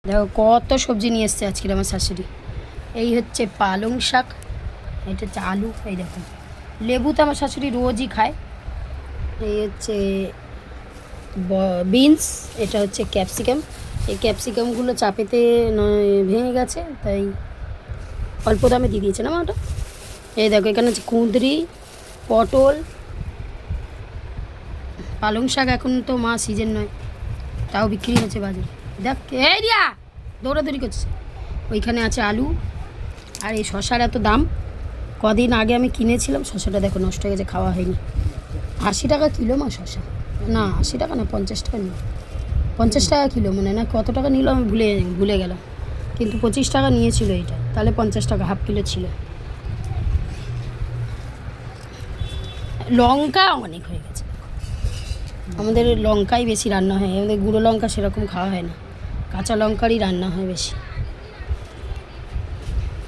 দেখো কত সবজি নিয়ে এসছে আজকের আমার শাশুড়ি। এই হচ্ছে পালং শাক, এটা হচ্ছে আলু, এই দেখো লেবু তো আমার শাশুড়ি রোজই খায়। এই হচ্ছে বিনস, এটা হচ্ছে ক্যাপসিকাম। এই ক্যাপসিকামগুলো চাপেতে ভেঙে গেছে, তাই অল্প দামে দিয়ে দিয়েছে না মা ওটা। এই দেখো এখানে হচ্ছে কুঁদরি, পটল, পালং শাক এখন তো মা সিজন নয়, তাও বিক্রি হচ্ছে বাজারে। দেখ এই রিয়া দৌড়াদৌড়ি করছে। ওইখানে আছে আলু, আর এই শশার এত দাম। কদিন আগে আমি কিনেছিলাম, শশাটা দেখো নষ্ট হয়ে গেছে, খাওয়া হয়নি। 80 টাকা কিলো মা শশা, না 80 টাকা না 50 টাকা নিল, 50 টাকা কিলো মানে, না কত টাকা নিল আমি ভুলে গেলাম, কিন্তু 25 টাকা নিয়েছিল এটা, তাহলে 50 টাকা হাফ কিলো ছিল। লঙ্কা অনেক হয়ে গেছে, আমাদের লঙ্কাই বেশি রান্না হয়, আমাদের গুঁড়ো লঙ্কা সেরকম খাওয়া হয় না, কাঁচা লঙ্কারই রান্না হয় বেশি।